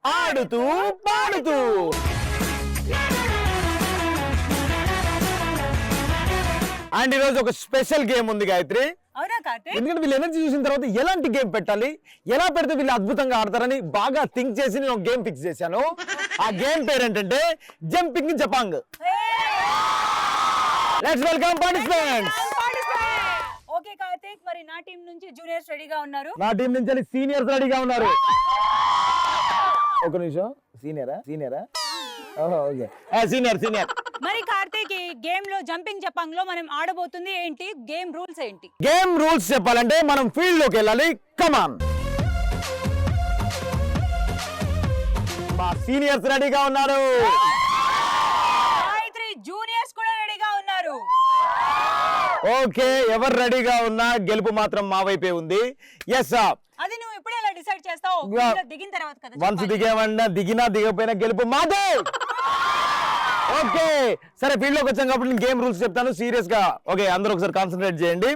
ఆడుతూ పాడుతూ. అండ్ ఈరోజు ఒక స్పెషల్ గేమ్ ఉంది గాయత్రి. ఎందుకంటే వీళ్ళు ఎనర్జీ చూసిన తర్వాత ఎలాంటి గేమ్ పెట్టాలి, ఎలా పెడితే వీళ్ళు అద్భుతంగా ఆడతారని బాగా థింక్ చేసి నేను ఒక గేమ్ ఫిక్స్ చేశాను. ఆ గేమ్ పేరు ఏంటంటే జంపింగ్ జపాంగ్. Let's welcome participants. Okay Karthik, మరి నా టీం నుంచి జూనియర్స్ రెడీగా ఉన్నారు, నా టీం నుంచి సీనియర్స్ రెడీగా ఉన్నారు. ఒక నిమిషం, సీనియరా? Okay, senior. మరి కార్తీక్, ఈ గేమ్ లో జంపింగ్ జపాంగ్ లో మనం ఆడబోతుంది ఏంటి, గేమ్ రూల్స్ ఏంటి? గేమ్ రూల్స్ చెప్పాలంటే మనం ఫీల్డ్ లోకి వెళ్ళాలి. కమాన్, మా సీనియర్స్ రెడీగా ఉన్నారు. గాయత్రి జూనియర్స్ కూడా రెడీగా ఉన్నారు. ఓకే, ఎవరు రెడీగా ఉన్నా గెలుపు మాత్రం మా వైపే ఉంది. ఎస్, అది నువ్వు ఇప్పుడే ఎలా డిసైడ్ చేస్తావు? దిగిన తర్వాత కదా. వన్స్ దిగేవన్నా, దిగినా దిగపోయినా గెలుపు మాదే. ఓకే, సరే ఫీల్డ్ లోకి వచ్చాం కాబట్టి నేను గేమ్ రూల్స్ చెప్తాను సీరియస్ గా. ఓకే, అందరూ ఒకసారి కాన్సన్ట్రేట్ చేయండి.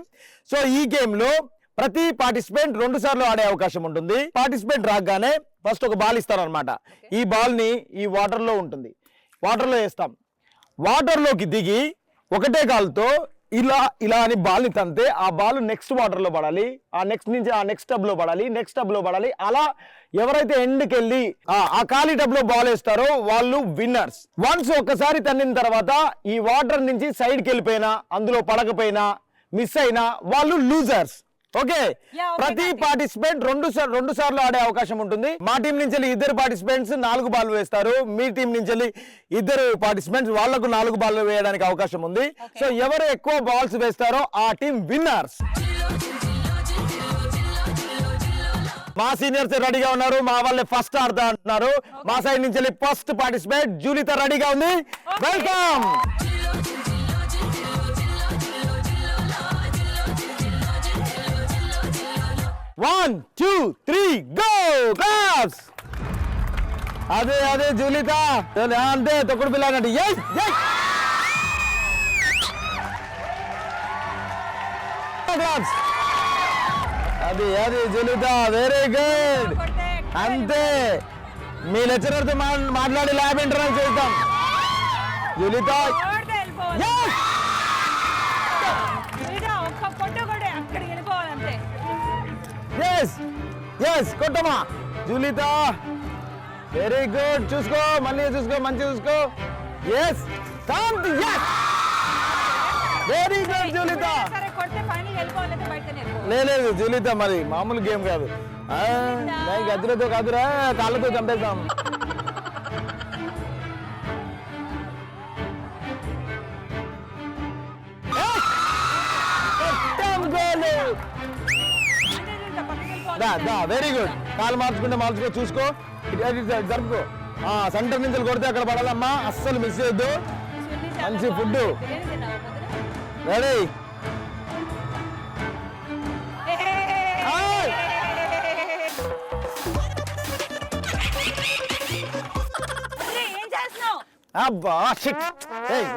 సో ఈ గేమ్ లో ప్రతి పార్టిసిపెంట్ 2 సార్లు ఆడే అవకాశం ఉంటుంది. పార్టిసిపెంట్ రాగానే ఫస్ట్ ఒక బాల్ ఇస్తారు అనమాట. ఈ బాల్ ని ఈ వాటర్ లో ఉంటుంది, వాటర్ లో వేస్తాం. వాటర్ లోకి దిగి ఒకటే కాలుతో ఇలా అని బాల్ ని తంతే ఆ బాల్ నెక్స్ట్ వాటర్ లో పడాలి, ఆ నెక్స్ట్ నుంచి ఆ నెక్స్ట్ టబ్ లో పడాలి, నెక్స్ట్ టబ్ లో పడాలి. అలా ఎవరైతే ఎండ్కి వెళ్ళి ఆ ఖాళీ టబ్ లో బాల్ వేస్తారో వాళ్ళు విన్నర్స్. వన్స్ ఒక్కసారి తన్నిన తర్వాత ఈ వాటర్ నుంచి సైడ్కి వెళ్ళిపోయినా, అందులో పడకపోయినా, మిస్ అయినా వాళ్ళు లూజర్స్. ఓకే, ప్రతి పార్టిసిపెంట్ 2 సార్లు ఆడే అవకాశం ఉంటుంది. మా టీం నుంచి 2 పార్టిసిపెంట్స్ 4 బాల్ వేస్తారు. మీ టీం నుంచి 2 పార్టిసిపెంట్స్ వాళ్ళకు 4 బాల్ వేయడానికి అవకాశం ఉంది. సో ఎవరు ఎక్కువ బాల్స్ వేస్తారో ఆ టీం విన్నర్స్. మా సీనియర్స్ రెడీగా ఉన్నారు, మా వాళ్ళే ఫస్ట్ ఆడతా అంటున్నారు. మా సైడ్ నుంచి ఫస్ట్ పార్టిసిపేట్ జూలిత రెడీగా ఉంది. వెల్కమ్. 1 2 3 go class. అదే జూలిత అంతే తొక్కుడు పిల్ల అన్నట్టు. అది జూలిత, వెరీ గుడ్. అంతే, మీ లెక్చరర్ తో మాట్లాడి ల్యాబ్ ఇంటర్నల్ చేద్దాం. జూలిత కొట్టమా. Julitha very good. చూసుకో, మళ్ళీ చూసుకో, మంచిగా చూసుకో. Yes, very good Julitha. లేదు జూలిత, మరి మామూలు గేమ్ కాదు. గదిలతో కాదురా, కాళ్ళతో చంపేస్తాం. Very good. కాలు మార్చుకో, చూసుకో, జరుపుకో. సెంటర్ నుంచి కొడితే అక్కడ పడాలమ్మా, అస్సలు మిస్ చేయొద్దు. మంచి ఫుడ్ రెడీ.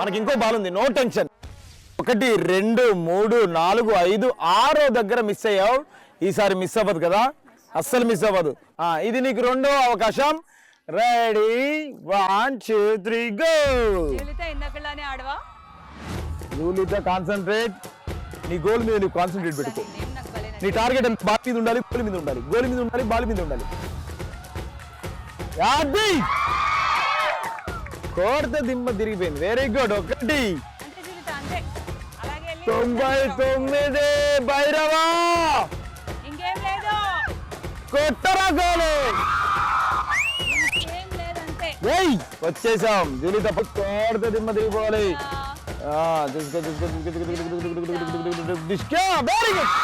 మనకి ఇంకో బాల్ ఉంది, నో టెన్షన్. 1 2 3 4 5 6 దగ్గర మిస్ అయ్యావు. ఈసారి మిస్ అవ్వదు కదా, అస్సలు మిస్ అవ్వదు. ఇది నీకు 2వ అవకాశం. Ready, 1 2 3 go. జూలిత కాన్సన్ట్రేట్. నీ గోల్ మీద నీకు కాన్సన్ట్రేట్ పెట్టుకో. నీ టార్గెట్ బాల్ మీద ఉండాలి, గోల్ మీద ఉండాలి, గోల్ మీద ఉండాలి, బాల్ మీద ఉండాలి. అది కోరితే దిమ్మ తిరిగిపోయింది. Very good. 1 99 భైరవా, కొట్టరా గోలు. వచ్చేసాం. జూలిత కోడితే దిమ్మ తిరిగిపోవాలి. Very good.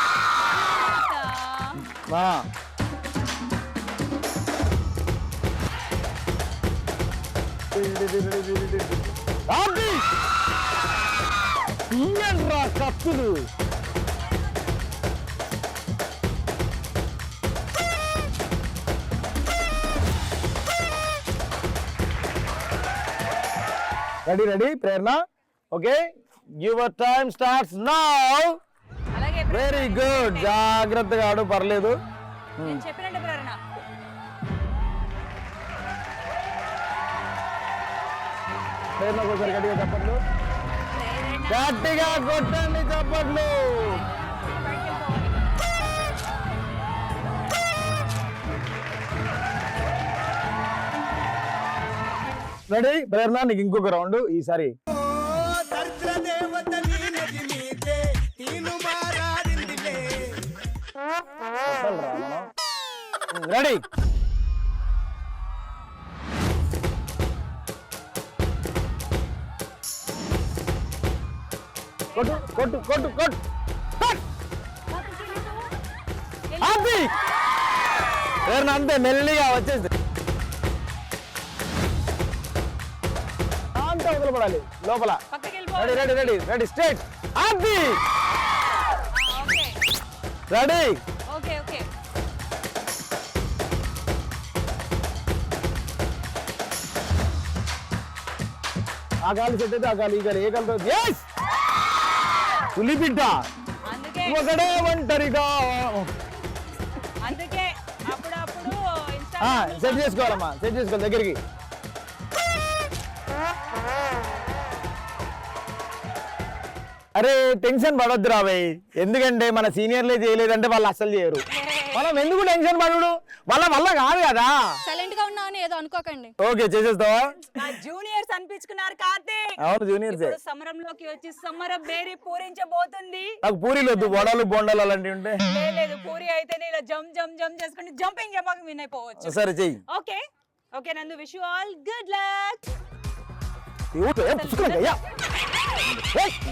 కత్తులు ready Prerana. Okay, your time starts now. Very good. జాగ్రత్తగా ఆడు, పర్లేదు. ప్రేరణకు ఒకసారి గట్టిగా చప్పట్లు. గట్టిగా కొట్టండి చప్పట్లు. రెడీ ప్రేరణ, నీకు ఇంకొక రౌండ్ ఈసారి. రెడీ, కొట్టు కొట్టు కొట్టు కొట్టు. ప్రేరణ అంతే, మెల్లిగా వచ్చేసి అంతా వదలపడాలి లోపల. Ready ready ready ready straight. అది రెడీ. ఓకే ఓకే ఆ గాలి సెట్ అయితే ఆ గాలి, ఈ గాలి, ఏ గాలితో. ఎస్, పులిబిడ్డ అందుకే ఒకడే ఒంటరిగా. అందుకే అప్పుడప్పుడు సెట్ చేసుకోవాలమ్మా, సెట్ చేసుకోవాలి దగ్గరికి. అరే టెన్షన్ పడొద్దు రావే, ఎందుకంటే మన సీనియర్లే చేయలేదంటే వాళ్ళు అస్సలు చేయరు. మనం ఎందుకు టెన్షన్ పడడు, వాళ్ళ వల్ల కాదు కదా. సైలెంట్ గా ఉన్నా అని ఏదో అనుకోకండి. ఓకే చేసేస్తావా? జూనియర్స్ అనిపించుకున్నారు కార్తీక్. అవును జూనియర్స్. సమరంలోకి వచ్చి సమరం బేరీ పూరించబోతుంది. నాకు పూరీలు వద్దు, వడలు బొండాలు అలాంటివి ఉంటే. లేదు పూరి అయితేనే ఇలా జంప్ జంప్ జంప్ చేసుకుని జంపింగ్ జంపింగ్ విన్ అయిపోవచ్చు. సరే చెయ్యి. ఓకే ఓకే నందు, wish you all good luck.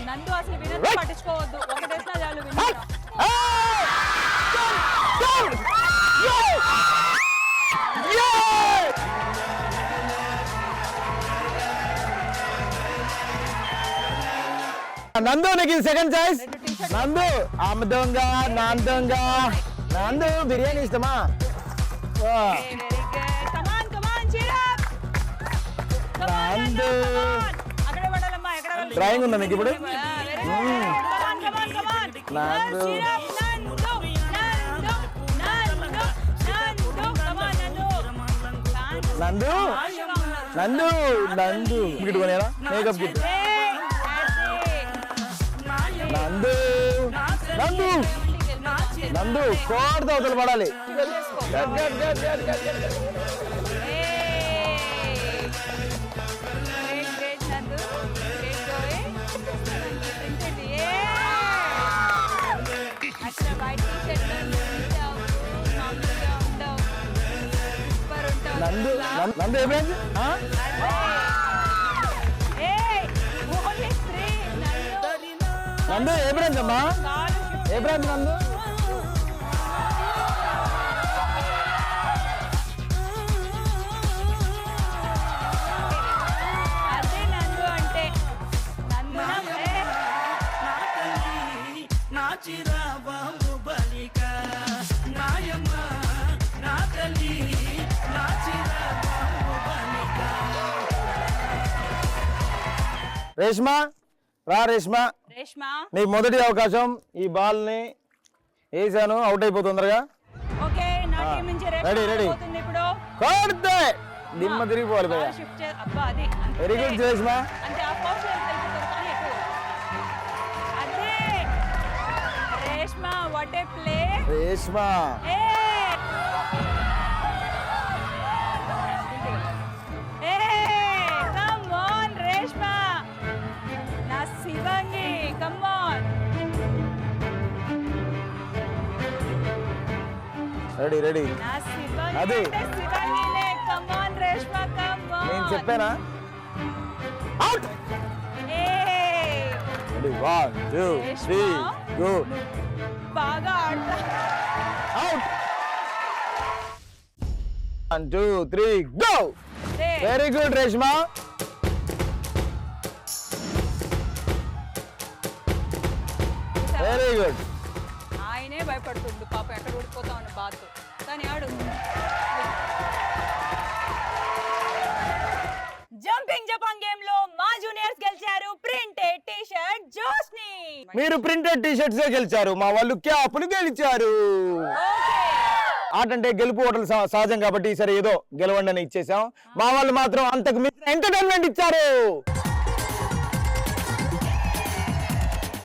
నందు అసలు వినోద్ పట్టించుకోవద్దు, ఒకటేసినా చాలు వినోద్. నందు నీకు సెకండ్ చాయిస్. నందు ఆమె దొంగ, నా దొంగ. నందు బిర్యానీ ఇష్టమా? నందు డ్రాయింగ్ ఉందా నీకు ఇప్పుడు? నందు నందు నందు నందు గిట్ కొనేరా, మేకప్ గిట్. నందు నందు నందు కోడ్ అవతల పడాలి. నందు నందు ఏ బ్రాంచ్? నందు ఏ బ్రాంచ్ అమ్మా? ఏ బ్రాంచ్ నందు? రేష్మా రా. రేష్మా నీ మొదటి అవకాశం. ఈ బాల్ ని వేసాను, అవుట్ అయిపోతుంది తొందరగా. రెడీ రెడీ కొడితే దిమ్మ తిరిగిపోవాలి భయ్యా. Very good Reshma. Reshma ready ready. అది నేను చెప్పానా? అవుట్. 1 2 3 గో. బాగా ఆడతా. Out. 1 2 3 go. Very good Reshma. Very good. ఆయనే భయపడుతుంది పాప, ఎక్కడ ఊడిపోతా ఉన్న బాత్. కానీ ఆడు జంపింగ్ జపాన్ గేమ్ లో మా జూనియర్స్ గెలిచారు ప్రింటెడ్ టీ షర్ట్ జోస్ని. మీరు ప్రింటెడ్ టీ షర్ట్స్ గెలిచారు, మా వాళ్ళు క్యాప్లు గెలిచారు. ఆట అంటే గెలుపు ఓటలు సహజం కాబట్టి సరే ఏదో గెలవండి అని ఇచ్చేసాం. మా వాళ్ళు మాత్రం అంతకు మించిన ఎంటర్టైన్మెంట్ ఇచ్చారు.